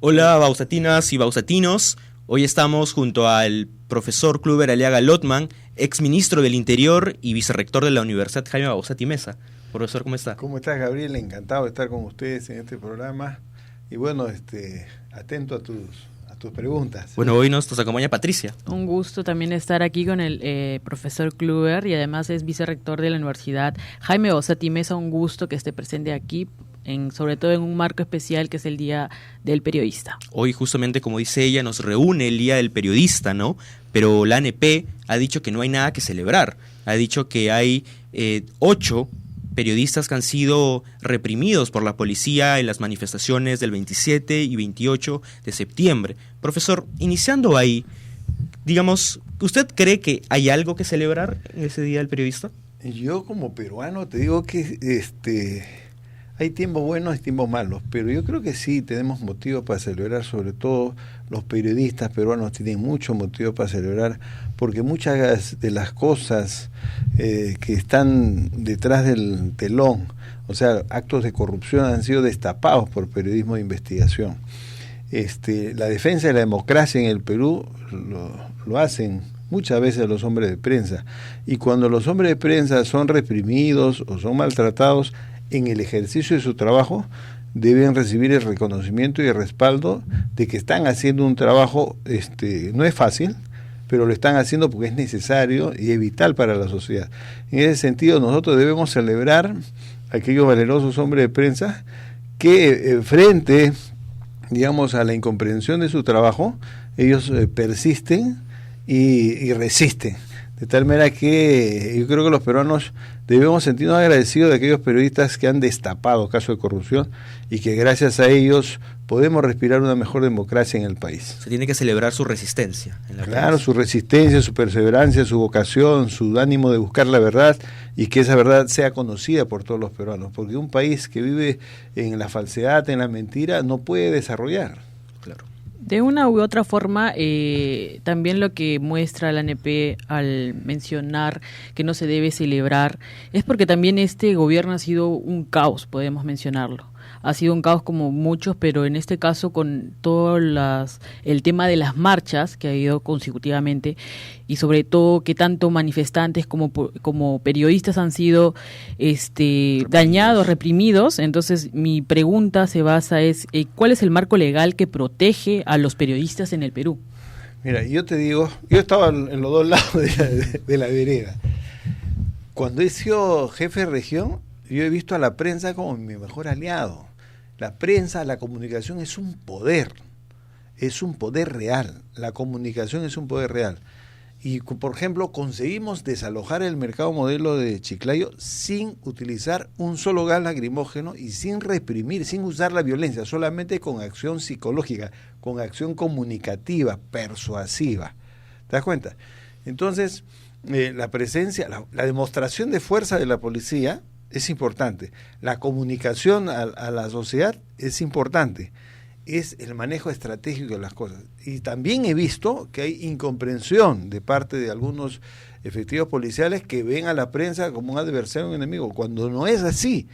Hola, bausatinas y bausatinos. Hoy estamos junto al profesor Kluber Aliaga Lotman, ex ministro del Interior y vicerrector de la Universidad Jaime Bausati Meza. Profesor, ¿cómo está? ¿Cómo estás, Gabriel? Encantado de estar con ustedes en este programa. Y bueno, atento a tus preguntas. Bueno, hoy nos acompaña Patricia. Un gusto también estar aquí con el profesor Kluber, y además es vicerrector de la Universidad Jaime Bausati Meza. Un gusto que esté presente aquí, sobre todo en un marco especial que es el Día del Periodista. Hoy justamente, como dice ella, nos reúne el Día del Periodista, ¿no? Pero la ANP ha dicho que no hay nada que celebrar. Ha dicho que hay 8 periodistas que han sido reprimidos por la policía en las manifestaciones del 27 y 28 de septiembre. Profesor, iniciando ahí, digamos, ¿usted cree que hay algo que celebrar en ese Día del Periodista? Yo como peruano te digo que hay tiempos buenos y tiempos malos, pero yo creo que sí tenemos motivos para celebrar. Sobre todo los periodistas peruanos tienen mucho motivo para celebrar, porque muchas de las cosas que están detrás del telón, o sea, actos de corrupción, han sido destapados por periodismo de investigación. La defensa de la democracia en el Perú lo hacen muchas veces los hombres de prensa, y cuando los hombres de prensa son reprimidos o son maltratados en el ejercicio de su trabajo, deben recibir el reconocimiento y el respaldo de que están haciendo un trabajo, no es fácil, pero lo están haciendo porque es necesario y es vital para la sociedad. En ese sentido, nosotros debemos celebrar a aquellos valerosos hombres de prensa que frente, digamos, a la incomprensión de su trabajo, ellos persisten y resisten. De tal manera que yo creo que los peruanos debemos sentirnos agradecidos de aquellos periodistas que han destapado casos de corrupción y que gracias a ellos podemos respirar una mejor democracia en el país. Se tiene que celebrar su resistencia. Claro, su resistencia, su perseverancia, su vocación, su ánimo de buscar la verdad, y que esa verdad sea conocida por todos los peruanos, porque un país que vive en la falsedad, en la mentira, no puede desarrollar. Claro. De una u otra forma, también lo que muestra la ANP al mencionar que no se debe celebrar es porque también este gobierno ha sido un caos, podemos mencionarlo. Ha sido un caos como muchos, pero en este caso con todo el tema de las marchas que ha habido consecutivamente, y sobre todo que tanto manifestantes como periodistas han sido dañados, reprimidos. Entonces mi pregunta se basa ¿cuál es el marco legal que protege a los periodistas en el Perú? Mira, yo te digo, yo estaba en los dos lados de la vereda. Cuando he sido jefe de región, yo he visto a la prensa como mi mejor aliado. La prensa, la comunicación es un poder real. La comunicación es un poder real. Y, por ejemplo, conseguimos desalojar el mercado modelo de Chiclayo sin utilizar un solo gas lacrimógeno y sin reprimir, sin usar la violencia, solamente con acción psicológica, con acción comunicativa, persuasiva. ¿Te das cuenta? Entonces, la presencia, la demostración de fuerza de la policía es importante. La comunicación a la sociedad es importante. Es el manejo estratégico de las cosas. Y también he visto que hay incomprensión de parte de algunos efectivos policiales que ven a la prensa como un adversario, un enemigo, cuando no es así.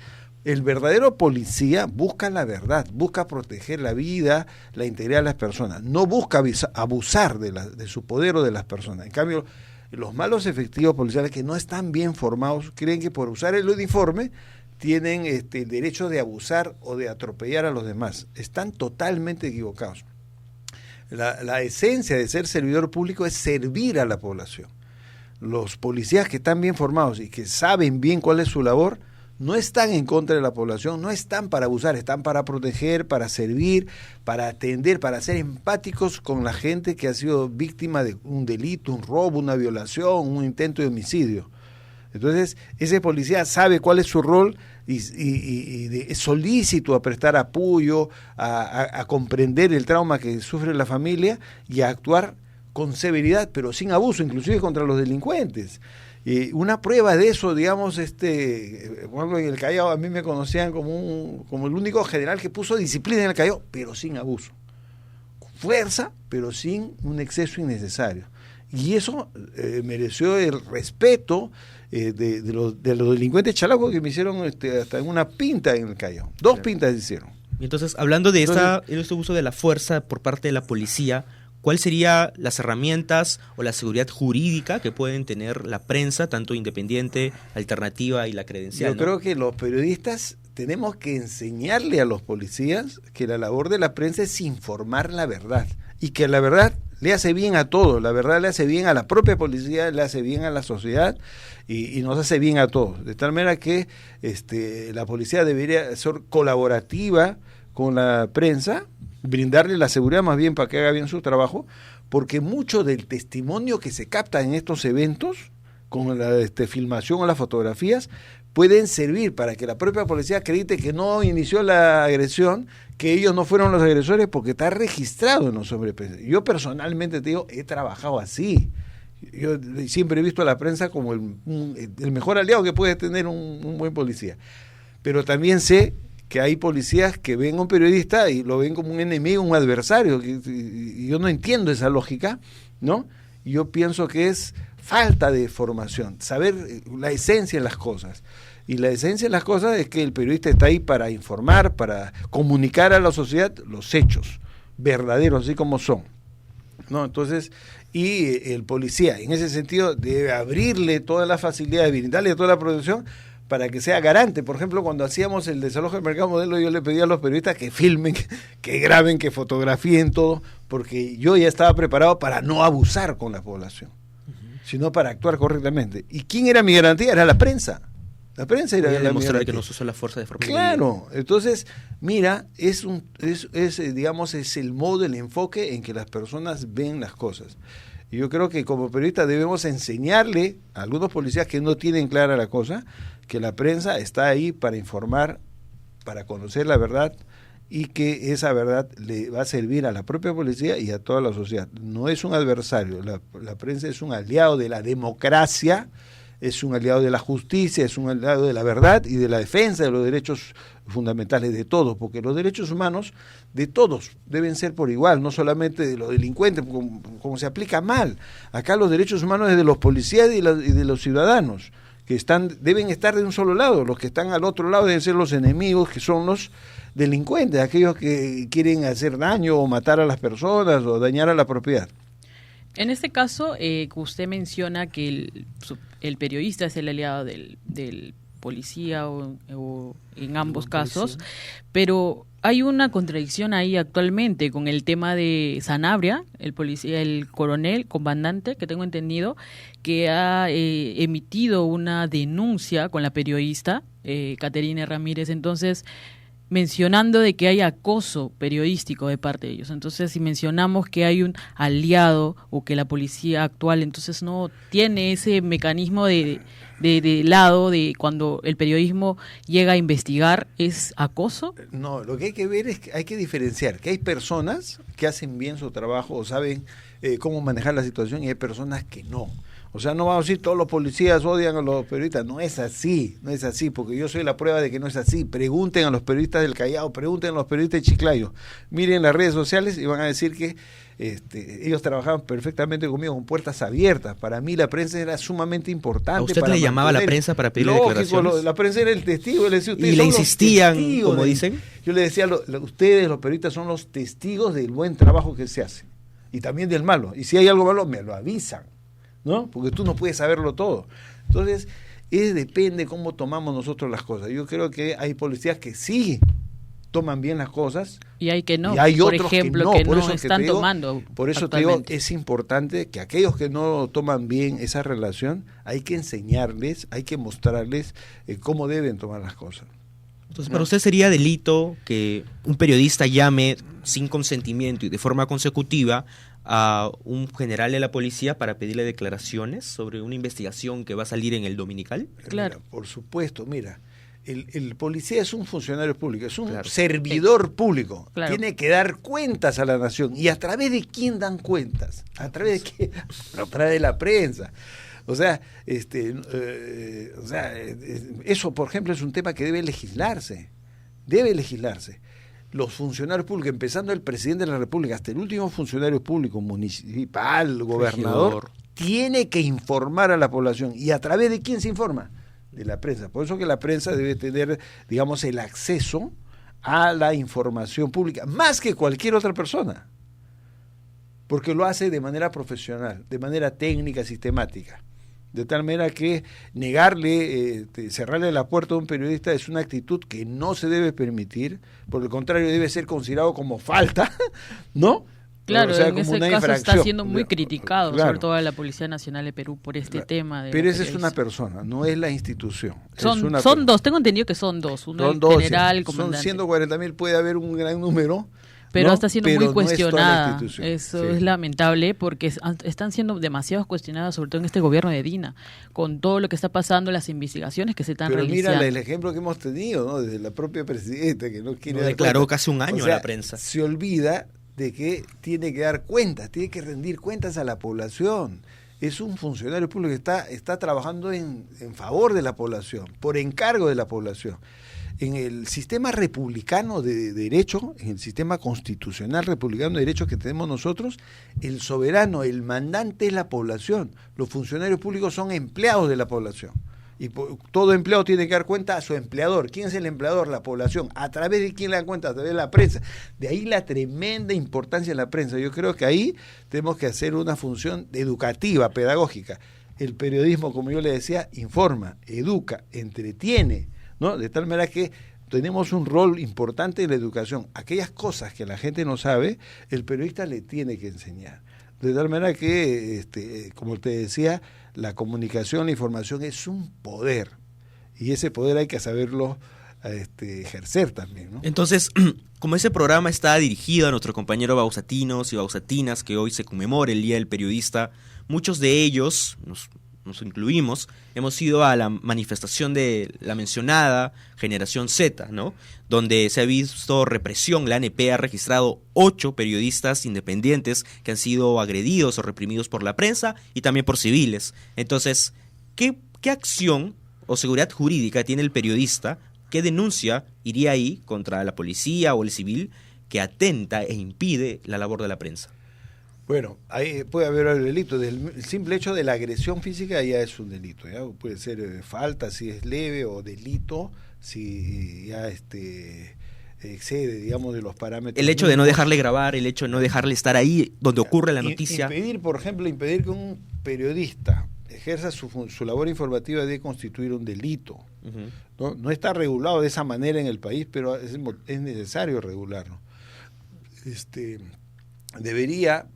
El verdadero policía busca la verdad, busca proteger la vida, la integridad de las personas, no busca abusar de su poder o de las personas. En cambio, los malos efectivos policiales que no están bien formados creen que por usar el uniforme tienen el derecho de abusar o de atropellar a los demás. Están totalmente equivocados. La esencia de ser servidor público es servir a la población. Los policías que están bien formados y que saben bien cuál es su labor, no están en contra de la población, no están para abusar, están para proteger, para servir, para atender, para ser empáticos con la gente que ha sido víctima de un delito, un robo, una violación, un intento de homicidio. Entonces, ese policía sabe cuál es su rol y es solícito a prestar apoyo, a comprender el trauma que sufre la familia y a actuar con severidad, pero sin abuso, inclusive contra los delincuentes. Una prueba de eso, digamos, en el Callao a mí me conocían como el único general que puso disciplina en el Callao, pero sin abuso. Con fuerza, pero sin un exceso innecesario. Y eso mereció el respeto de los delincuentes chalacos que me hicieron hasta en una pinta en el Callao. 2 pintas hicieron. Entonces, hablando de este uso de la fuerza por parte de la policía, ¿cuáles serían las herramientas o la seguridad jurídica que pueden tener la prensa, tanto independiente, alternativa y la credencial? Yo creo que los periodistas tenemos que enseñarle a los policías que la labor de la prensa es informar la verdad, y que la verdad le hace bien a todos, la verdad le hace bien a la propia policía, le hace bien a la sociedad y nos hace bien a todos. De tal manera que la policía debería ser colaborativa con la prensa, brindarle la seguridad más bien para que haga bien su trabajo, porque mucho del testimonio que se capta en estos eventos, con la filmación o las fotografías, pueden servir para que la propia policía acredite que no inició la agresión, que ellos no fueron los agresores, porque está registrado en los hombres de prensa. Yo personalmente te digo, he trabajado así. Yo siempre he visto a la prensa como el mejor aliado que puede tener un buen policía. Pero también sé que hay policías que ven a un periodista y lo ven como un enemigo, un adversario. Y yo no entiendo esa lógica, ¿no? Y yo pienso que es falta de formación, saber la esencia de las cosas. Y la esencia de las cosas es que el periodista está ahí para informar, para comunicar a la sociedad los hechos verdaderos, así como son, ¿no? Entonces, y el policía, en ese sentido, debe abrirle todas las facilidades, brindarle toda la protección para que sea garante. Por ejemplo, cuando hacíamos el desalojo del mercado modelo, yo le pedía a los periodistas que filmen, que graben, que fotografíen todo, porque yo ya estaba preparado para no abusar con la población, sino para actuar correctamente. ¿Y quién era mi garantía? Era la prensa. La prensa era la demostrar que no se usa la fuerza de forma claro, entonces, mira, es el modo, el enfoque en que las personas ven las cosas. Y yo creo que como periodistas debemos enseñarle a algunos policías que no tienen clara la cosa, que la prensa está ahí para informar, para conocer la verdad, y que esa verdad le va a servir a la propia policía y a toda la sociedad. No es un adversario, la prensa es un aliado de la democracia, es un aliado de la justicia, es un aliado de la verdad y de la defensa de los derechos fundamentales de todos, porque los derechos humanos de todos deben ser por igual, no solamente de los delincuentes, como se aplica mal. Acá los derechos humanos es de los policías y de los ciudadanos, que deben estar de un solo lado. Los que están al otro lado deben ser los enemigos, que son los delincuentes, aquellos que quieren hacer daño o matar a las personas o dañar a la propiedad. En este caso, que usted menciona que el periodista es el aliado del policía o en ambos casos, pero hay una contradicción ahí actualmente con el tema de Sanabria, el policía, el coronel, comandante, que tengo entendido, que ha emitido una denuncia con la periodista Caterina Ramírez. Entonces, mencionando de que hay acoso periodístico de parte de ellos. Entonces, si mencionamos que hay un aliado o que la policía actual entonces no tiene ese mecanismo de lado de cuando el periodismo llega a investigar, ¿es acoso? No, lo que hay que ver es que hay que diferenciar que hay personas que hacen bien su trabajo o saben cómo manejar la situación y hay personas que no. O sea, no vamos a decir todos los policías odian a los periodistas. No es así, porque yo soy la prueba de que no es así. Pregunten a los periodistas del Callao, pregunten a los periodistas de Chiclayo. Miren las redes sociales y van a decir que ellos trabajaban perfectamente conmigo con puertas abiertas. Para mí la prensa era sumamente importante. ¿A usted le llamaba a la prensa para pedirle declaraciones? La prensa era el testigo. Le decía, y le insistían, como dicen. Yo le decía, ustedes, los periodistas, son los testigos del buen trabajo que se hace. Y también del malo. Y si hay algo malo, me lo avisan, ¿no? Porque tú no puedes saberlo todo. Entonces, depende cómo tomamos nosotros las cosas. Yo creo que hay policías que sí toman bien las cosas y hay que no, y hay por otros ejemplo, que no están tomando. Por eso te digo, es importante que aquellos que no toman bien esa relación, hay que enseñarles, hay que mostrarles cómo deben tomar las cosas. Entonces, para usted sería delito que un periodista llame sin consentimiento y de forma consecutiva a un general de la policía para pedirle declaraciones sobre una investigación que va a salir en el Dominical? Claro. Mira, por supuesto, mira, el policía es un funcionario público, es un servidor público, tiene que dar cuentas a la nación. ¿Y a través de quién dan cuentas? ¿A través de qué? A través de la prensa. O sea, eso, por ejemplo, es un tema que debe legislarse. Los funcionarios públicos, empezando el presidente de la República hasta el último funcionario público, municipal, gobernador, tiene que informar a la población. ¿Y a través de quién se informa? De la prensa. Por eso que la prensa debe tener, digamos, el acceso a la información pública, más que cualquier otra persona, porque lo hace de manera profesional, de manera técnica, sistemática. De tal manera que negarle, cerrarle la puerta a un periodista es una actitud que no se debe permitir, por el contrario debe ser considerado como falta, ¿no? Claro, o sea, en ese caso está siendo muy criticado, claro, sobre todo la Policía Nacional de Perú por este tema. Pero esa es una persona, no es la institución. Son dos, tengo entendido que son dos, uno son dos, general, sí. comandante. Son 140.000, puede haber un gran número, pero ¿no? está siendo pero muy cuestionada. No es Eso sí. es lamentable porque están siendo demasiado cuestionadas, sobre todo en este gobierno de Dina, con todo lo que está pasando, las investigaciones que se están realizando. Pero mira el ejemplo que hemos tenido, ¿no? Desde la propia presidenta, que no quiere dar declaró cuenta. casi un año a la prensa. Se olvida de que tiene que dar cuentas, tiene que rendir cuentas a la población. Es un funcionario público que está trabajando en favor de la población, por encargo de la población. En el sistema republicano de derecho, en el sistema constitucional republicano de derecho que tenemos nosotros, el soberano, el mandante es la población. Los funcionarios públicos son empleados de la población. Y todo empleado tiene que dar cuenta a su empleador. ¿Quién es el empleador? La población. ¿A través de quién le dan cuenta? A través de la prensa. De ahí la tremenda importancia de la prensa. Yo creo que ahí tenemos que hacer una función educativa, pedagógica. El periodismo, como yo le decía, informa, educa, entretiene, ¿no? De tal manera que tenemos un rol importante en la educación. Aquellas cosas que la gente no sabe, el periodista le tiene que enseñar. De tal manera que, como te decía, la comunicación, la información es un poder. Y ese poder hay que saberlo ejercer también, ¿no? Entonces, como ese programa está dirigido a nuestros compañeros bausatinos y bausatinas, que hoy se conmemora el Día del Periodista, muchos de ellos, nos incluimos, hemos ido a la manifestación de la mencionada Generación Z, ¿no? Donde se ha visto represión. La ANP ha registrado 8 periodistas independientes que han sido agredidos o reprimidos por la prensa y también por civiles. Entonces, ¿qué acción o seguridad jurídica tiene el periodista? ¿Qué denuncia iría ahí contra la policía o el civil que atenta e impide la labor de la prensa? Bueno, ahí puede haber el delito. El simple hecho de la agresión física ya es un delito. ¿Ya? Puede ser falta si es leve o delito si ya excede, digamos, de los parámetros. El hecho de no dejarle grabar, el hecho de no dejarle estar ahí donde ocurre la noticia. Impedir, por ejemplo, que un periodista ejerza su labor informativa debe constituir un delito. Uh-huh. No está regulado de esa manera en el país, pero es necesario regularlo. Debería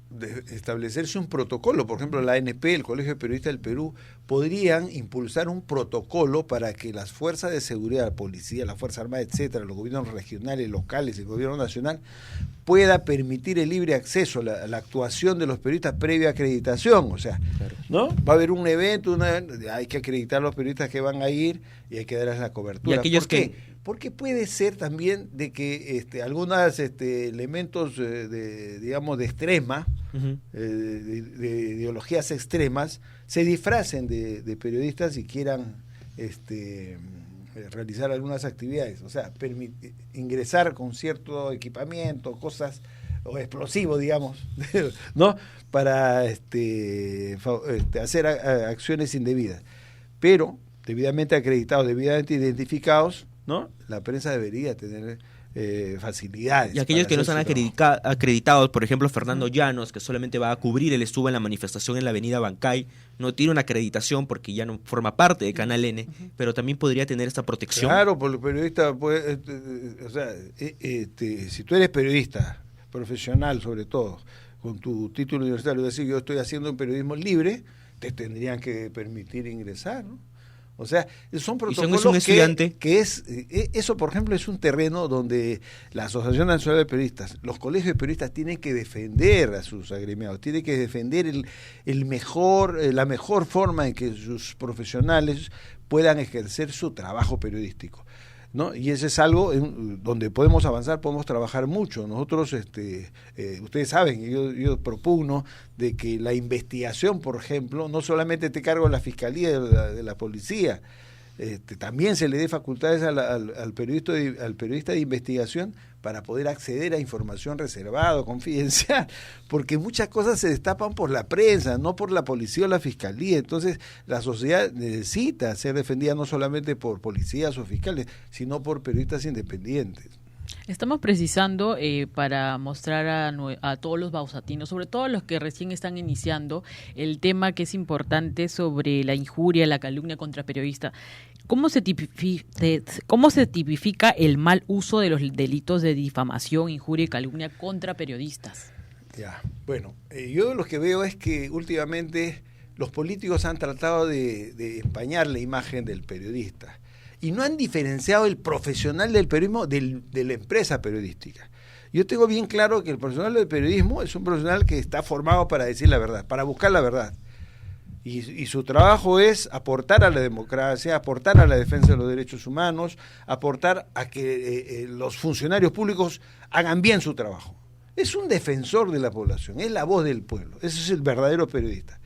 establecerse un protocolo. Por ejemplo, la ANP, el Colegio de Periodistas del Perú, podrían impulsar un protocolo para que las fuerzas de seguridad, la policía, la Fuerza Armada, etcétera, los gobiernos regionales, locales, el gobierno nacional, pueda permitir el libre acceso a la actuación de los periodistas previa acreditación. O sea, claro, ¿no? Va a haber un evento, hay que acreditar a los periodistas que van a ir y hay que darles la cobertura. ¿Y aquellos Porque puede ser también de que algunos elementos digamos de extrema, uh-huh, de ideologías extremas, se disfracen de periodistas y quieran realizar algunas actividades, o sea, ingresar con cierto equipamiento, cosas o explosivos, digamos, ¿no? Para hacer acciones indebidas, pero debidamente acreditados, debidamente identificados, ¿no? La prensa debería tener facilidades. Y aquellos que no están acreditados, por ejemplo, Fernando Llanos, que solamente va a cubrir, él estuvo en la manifestación en la avenida Bancay, no tiene una acreditación porque ya no forma parte de Canal N, uh-huh, pero también podría tener esta protección. Claro, por los periodistas, o sea, si tú eres periodista, profesional sobre todo, con tu título universitario, decir yo estoy haciendo un periodismo libre, te tendrían que permitir ingresar, ¿no? O sea, son protocolos que eso, por ejemplo, es un terreno donde la Asociación Nacional de Periodistas, los colegios de periodistas tienen que defender a sus agremiados, tienen que defender la mejor forma en que sus profesionales puedan ejercer su trabajo periodístico, ¿no? Y ese es algo donde podemos avanzar, podemos trabajar mucho. Nosotros, ustedes saben, yo propugno de que la investigación, por ejemplo, no solamente te cargo de la fiscalía, de la policía, también se le dé facultades al periodista de investigación para poder acceder a información reservada, confidencial, porque muchas cosas se destapan por la prensa, no por la policía o la fiscalía. Entonces, la sociedad necesita ser defendida no solamente por policías o fiscales, sino por periodistas independientes. Estamos precisando para mostrar a todos los bausatinos, sobre todo los que recién están iniciando, el tema que es importante sobre la injuria, la calumnia contra periodistas. ¿Cómo se tipifica el mal uso de los delitos de difamación, injuria y calumnia contra periodistas? Ya, bueno, yo lo que veo es que últimamente los políticos han tratado de empañar la imagen del periodista y no han diferenciado el profesional del periodismo de la empresa periodística. Yo tengo bien claro que el profesional del periodismo es un profesional que está formado para decir la verdad, para buscar la verdad. Y su trabajo es aportar a la democracia, aportar a la defensa de los derechos humanos, aportar a que los funcionarios públicos hagan bien su trabajo. Es un defensor de la población, es la voz del pueblo, ese es el verdadero periodista.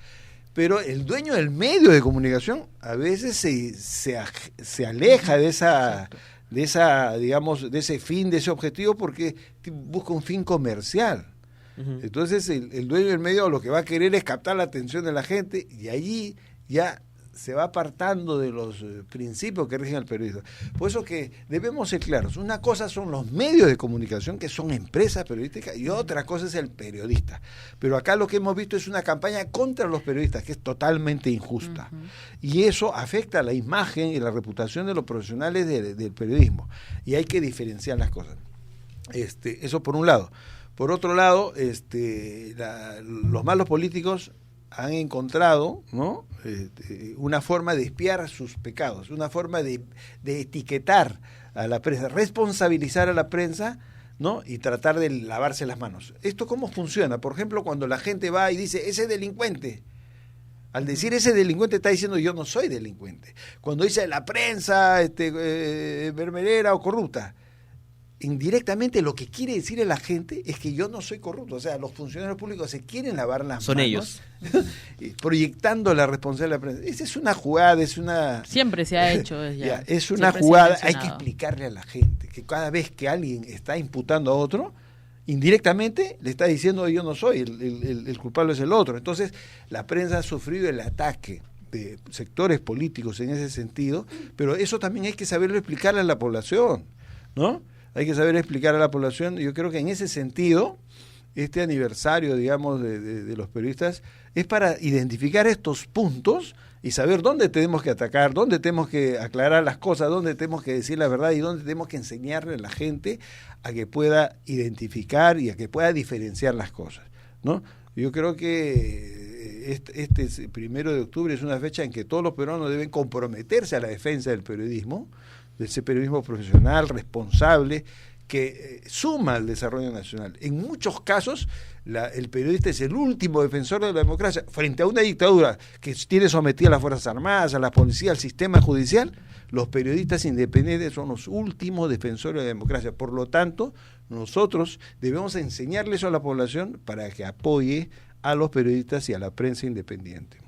Pero el dueño del medio de comunicación a veces se aleja de ese fin, de ese objetivo, porque busca un fin comercial. Entonces el dueño del medio lo que va a querer es captar la atención de la gente, y allí ya se va apartando de los principios que rigen al periodismo. Por eso que debemos ser claros. Una cosa son los medios de comunicación, que son empresas periodísticas, y otra cosa es el periodista. Pero acá lo que hemos visto es una campaña contra los periodistas que es totalmente injusta. Y eso afecta la imagen y la reputación de los profesionales del periodismo. Y hay que diferenciar las cosas. Eso por un lado. Por otro lado, los malos políticos han encontrado, ¿no?, una forma de espiar sus pecados, una forma de etiquetar a la prensa, responsabilizar a la prensa, ¿no?, y tratar de lavarse las manos. ¿Esto cómo funciona? Por ejemplo, cuando la gente va y dice, ese delincuente, al decir ese delincuente está diciendo yo no soy delincuente. Cuando dice la prensa mermelera o corrupta, indirectamente lo que quiere decir a la gente es que yo no soy corrupto. O sea, los funcionarios públicos se quieren lavar las manos. Son ellos. Proyectando la responsabilidad de la prensa. Esa es una jugada, siempre se ha hecho. Es una jugada, hay que explicarle a la gente que cada vez que alguien está imputando a otro, indirectamente le está diciendo yo no soy, el culpable es el otro. Entonces, la prensa ha sufrido el ataque de sectores políticos en ese sentido, pero eso también hay que saberlo explicarle a la población, ¿no? Hay que saber explicar a la población. Yo creo que en ese sentido, este aniversario, digamos, de los periodistas, es para identificar estos puntos y saber dónde tenemos que atacar, dónde tenemos que aclarar las cosas, dónde tenemos que decir la verdad y dónde tenemos que enseñarle a la gente a que pueda identificar y a que pueda diferenciar las cosas, ¿no? Yo creo que este 1 de octubre es una fecha en que todos los peruanos deben comprometerse a la defensa del periodismo, de ese periodismo profesional, responsable, que suma al desarrollo nacional. En muchos casos, el periodista es el último defensor de la democracia. Frente a una dictadura que tiene sometida a las Fuerzas Armadas, a la policía, al sistema judicial, los periodistas independientes son los últimos defensores de la democracia. Por lo tanto, nosotros debemos enseñarle eso a la población para que apoye a los periodistas y a la prensa independiente.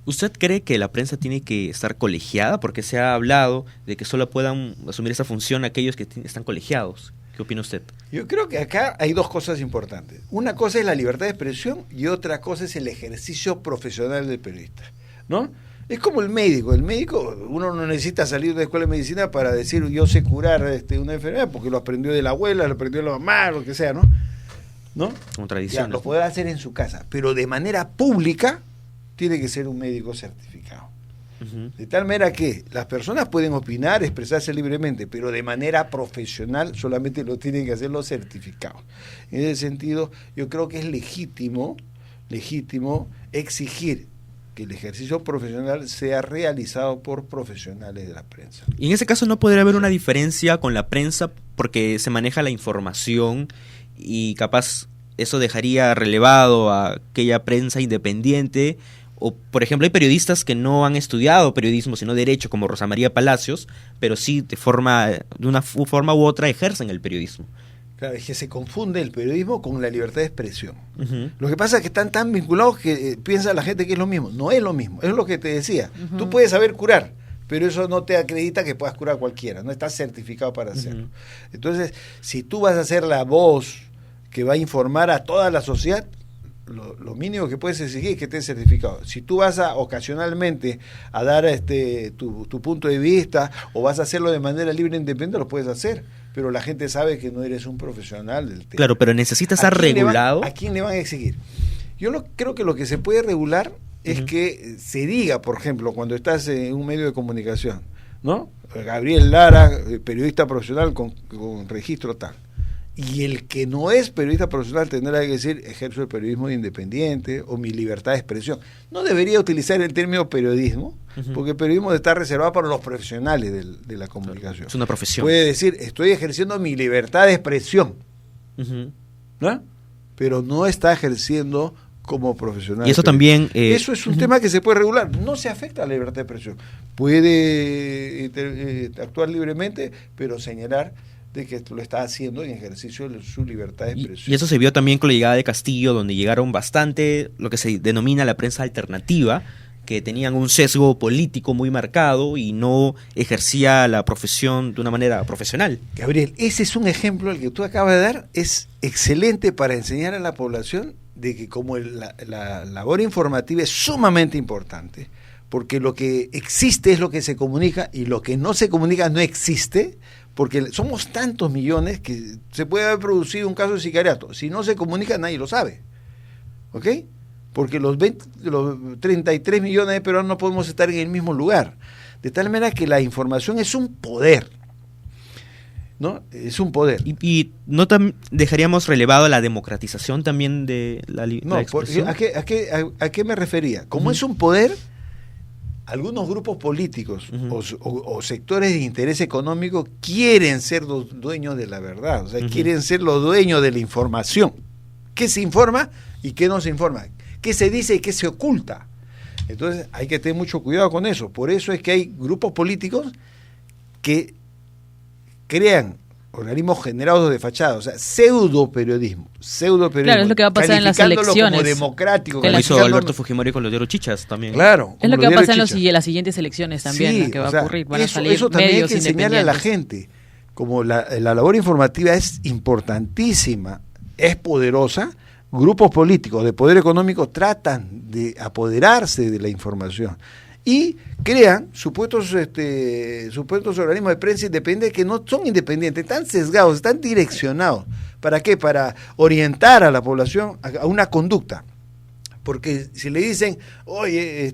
¿Usted cree que la prensa tiene que estar colegiada? Porque se ha hablado de que solo puedan asumir esa función aquellos que están colegiados. ¿Qué opina usted? Yo creo que acá hay dos cosas importantes. Una cosa es la libertad de expresión y otra cosa es el ejercicio profesional del periodista, ¿no? Es como el médico. El médico, uno no necesita salir de la escuela de medicina para decir yo sé curar una enfermedad, porque lo aprendió de la abuela, lo aprendió de la mamá, lo que sea, ¿no? Como tradición. Lo puede hacer en su casa, pero de manera pública tiene que ser un médico certificado. De tal manera que las personas pueden opinar, expresarse libremente, pero de manera profesional solamente lo tienen que hacer los certificados. En ese sentido, yo creo que es legítimo exigir que el ejercicio profesional sea realizado por profesionales de la prensa. Y en ese caso no podría haber una diferencia con la prensa porque se maneja la información y capaz eso dejaría relevado a aquella prensa independiente. O, por ejemplo, hay periodistas que no han estudiado periodismo, sino derecho, como Rosa María Palacios, pero sí de una forma u otra ejercen el periodismo. Claro, es que se confunde el periodismo con la libertad de expresión. Lo que pasa es que están tan vinculados que piensa la gente que es lo mismo. No es lo mismo, es lo que te decía. Tú puedes saber curar, pero eso no te acredita que puedas curar a cualquiera, no estás certificado para hacerlo. Entonces, si tú vas a ser la voz que va a informar a toda la sociedad, lo mínimo que puedes exigir es que estés certificado. Si tú vas a ocasionalmente a dar tu punto de vista o vas a hacerlo de manera libre e independiente, lo puedes hacer, pero la gente sabe que no eres un profesional del tema. Claro, pero necesita estar regulado. ¿A quién le van a exigir? Yo creo que lo que se puede regular es que se diga, por ejemplo, cuando estás en un medio de comunicación, ¿no? Gabriel Lara, periodista profesional con registro tal. Y el que no es periodista profesional tendrá que decir, ejerzo el periodismo independiente o mi libertad de expresión. No debería utilizar el término periodismo, porque el periodismo está reservado para los profesionales de la comunicación. Es una profesión. Puede decir, estoy ejerciendo mi libertad de expresión, ¿no? Pero no está ejerciendo como profesional. Y eso también... eso es un tema que se puede regular. No se afecta a la libertad de expresión. Puede actuar libremente, pero señalar de que lo está haciendo en ejercicio de su libertad de expresión. Y eso se vio también con la llegada de Castillo, donde llegaron bastante lo que se denomina la prensa alternativa, que tenían un sesgo político muy marcado y no ejercía la profesión de una manera profesional. Gabriel, ese es un ejemplo, el que tú acabas de dar, es excelente para enseñar a la población de que como la labor informativa es sumamente importante, porque lo que existe es lo que se comunica y lo que no se comunica no existe, porque somos tantos millones que se puede haber producido un caso de sicariato. Si no se comunica, nadie lo sabe. ¿Ok? Porque los 33 millones de peruanos no podemos estar en el mismo lugar. De tal manera que la información es un poder, ¿no? Es un poder. Y no dejaríamos relevado la democratización también de la expresión. ¿A qué me refería? Como es un poder, algunos grupos políticos o sectores de interés económico quieren ser los dueños de la verdad, o sea, quieren ser los dueños de la información. ¿Qué se informa y qué no se informa? ¿Qué se dice y qué se oculta? Entonces hay que tener mucho cuidado con eso. Por eso es que hay grupos políticos que crean organismos generados de fachada, o sea, pseudo periodismo. Claro, es lo que va a pasar en las elecciones. Como democrático. Como hizo Alberto Fujimori con los diario Chichas también. Claro. Es lo que va a pasar en las siguientes elecciones también, sí, lo que va a ocurrir. Van a salir eso también hay medios que enseñarle a la independientes. gente. Como la labor informativa es importantísima, es poderosa, grupos políticos de poder económico tratan de apoderarse de la información y crean supuestos organismos de prensa independientes que no son independientes, están sesgados, están direccionados. ¿Para qué? Para orientar a la población a una conducta. Porque si le dicen, oye,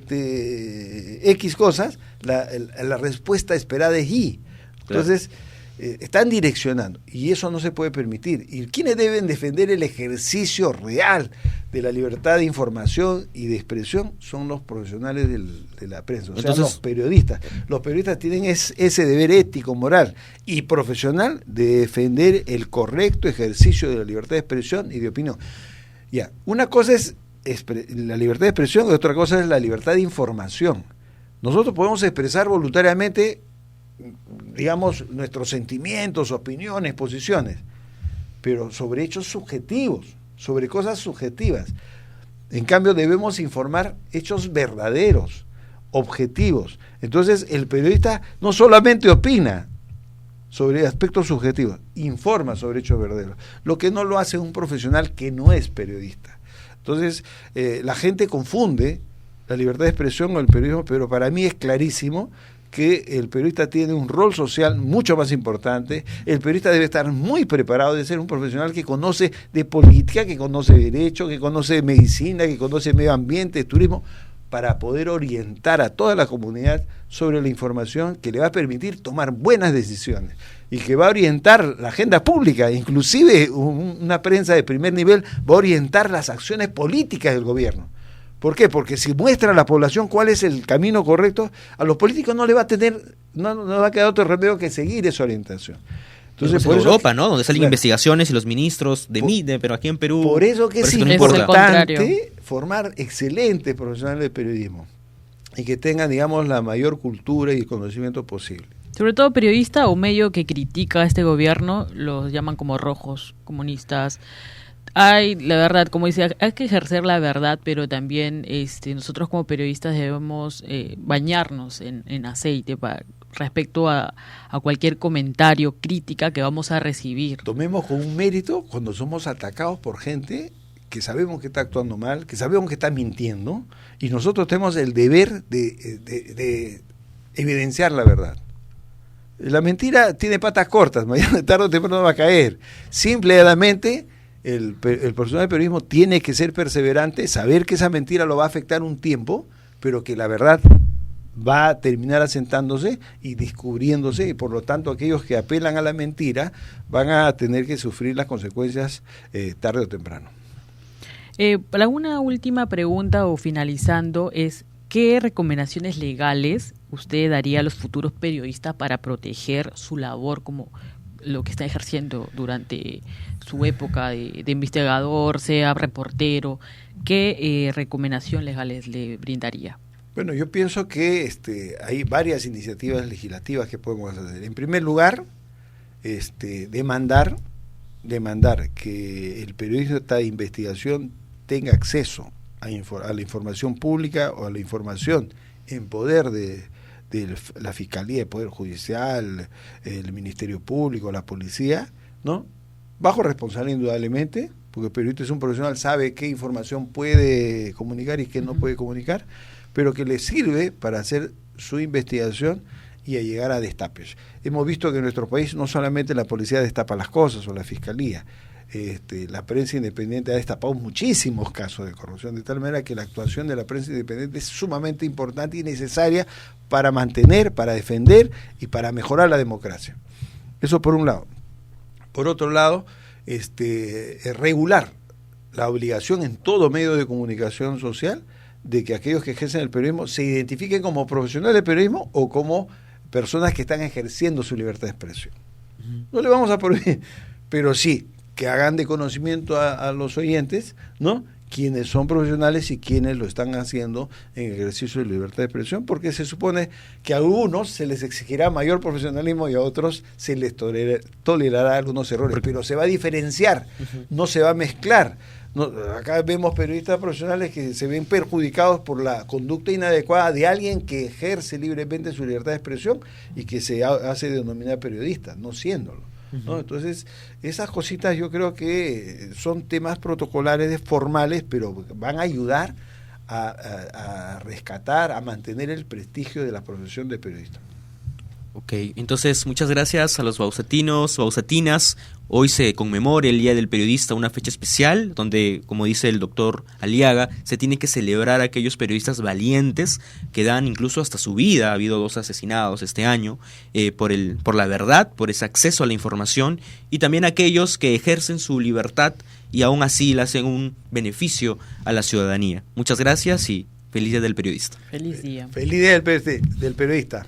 X cosas, la respuesta esperada es Y. Entonces, están direccionando, y eso no se puede permitir. ¿Y quiénes deben defender el ejercicio real de la libertad de información y de expresión? Son los profesionales de la prensa, o sea, los periodistas. Los periodistas tienen ese deber ético, moral y profesional de defender el correcto ejercicio de la libertad de expresión y de opinión. Ya, una cosa es la libertad de expresión y otra cosa es la libertad de información. Nosotros podemos expresar voluntariamente, digamos, nuestros sentimientos, opiniones, posiciones, pero sobre hechos subjetivos, sobre cosas subjetivas. En cambio, debemos informar hechos verdaderos, objetivos. Entonces, el periodista no solamente opina sobre aspectos subjetivos, informa sobre hechos verdaderos, lo que no lo hace un profesional que no es periodista. Entonces, la gente confunde la libertad de expresión con el periodismo, pero para mí es clarísimo que el periodista tiene un rol social mucho más importante. El periodista debe estar muy preparado, de ser un profesional que conoce de política, que conoce derecho, que conoce medicina, que conoce medio ambiente, turismo, para poder orientar a toda la comunidad sobre la información que le va a permitir tomar buenas decisiones y que va a orientar la agenda pública, inclusive una prensa de primer nivel va a orientar las acciones políticas del gobierno. ¿Por qué? Porque si muestra a la población cuál es el camino correcto, a los políticos no le va a va a quedar otro remedio que seguir esa orientación. Entonces, por Europa, ¿no? Donde salen investigaciones y los ministros pero aquí en Perú... Por eso que es importante formar excelentes profesionales de periodismo y que tengan, digamos, la mayor cultura y conocimiento posible. Sobre todo periodista o medio que critica a este gobierno, los llaman como rojos, comunistas. La verdad, como dice, hay que ejercer la verdad, pero también nosotros como periodistas debemos bañarnos en aceite respecto a cualquier comentario, crítica que vamos a recibir. Tomemos con un mérito cuando somos atacados por gente que sabemos que está actuando mal, que sabemos que está mintiendo, y nosotros tenemos el deber de evidenciar la verdad. La mentira tiene patas cortas, mañana tarde o temprano va a caer. Simplemente el profesional del periodismo tiene que ser perseverante, saber que esa mentira lo va a afectar un tiempo, pero que la verdad va a terminar asentándose y descubriéndose, y por lo tanto aquellos que apelan a la mentira van a tener que sufrir las consecuencias tarde o temprano. Una última pregunta o finalizando es, ¿qué recomendaciones legales usted daría a los futuros periodistas para proteger su labor como lo que está ejerciendo durante su época de investigador, sea reportero? ¿Qué recomendación legales le brindaría? Bueno, yo pienso que hay varias iniciativas legislativas que podemos hacer. En primer lugar, demandar que el periodista de investigación tenga acceso a la información pública o a la información en poder de la Fiscalía, el Poder Judicial, el Ministerio Público, la Policía, ¿no? Bajo responsabilidad indudablemente, porque el periodista es un profesional, sabe qué información puede comunicar y qué no puede comunicar, pero que le sirve para hacer su investigación y a llegar a destapes. Hemos visto que en nuestro país no solamente la policía destapa las cosas o la Fiscalía, la prensa independiente ha destapado muchísimos casos de corrupción, de tal manera que la actuación de la prensa independiente es sumamente importante y necesaria para mantener, para defender y para mejorar la democracia. Eso por un lado. Por otro lado, regular la obligación en todo medio de comunicación social de que aquellos que ejercen el periodismo se identifiquen como profesionales del periodismo o como personas que están ejerciendo su libertad de expresión. No le vamos a prohibir, pero sí que hagan de conocimiento a los oyentes, ¿no?, quienes son profesionales y quienes lo están haciendo en ejercicio de libertad de expresión, porque se supone que a algunos se les exigirá mayor profesionalismo y a otros se les tolerará algunos errores, pero se va a diferenciar, no se va a mezclar. No, acá vemos periodistas profesionales que se ven perjudicados por la conducta inadecuada de alguien que ejerce libremente su libertad de expresión y que se hace denominar periodista, no siéndolo, ¿no? Entonces, esas cositas yo creo que son temas protocolares formales, pero van a ayudar a rescatar, a mantener el prestigio de la profesión de periodista. Ok, entonces muchas gracias a los bausatinos, bausatinas. Hoy se conmemora el Día del Periodista, una fecha especial donde, como dice el doctor Aliaga, se tiene que celebrar a aquellos periodistas valientes que dan incluso hasta su vida. Ha habido 2 asesinados este año por la verdad, por ese acceso a la información, y también aquellos que ejercen su libertad y aún así le hacen un beneficio a la ciudadanía. Muchas gracias y feliz Día del Periodista. Feliz día. Feliz Día del Periodista.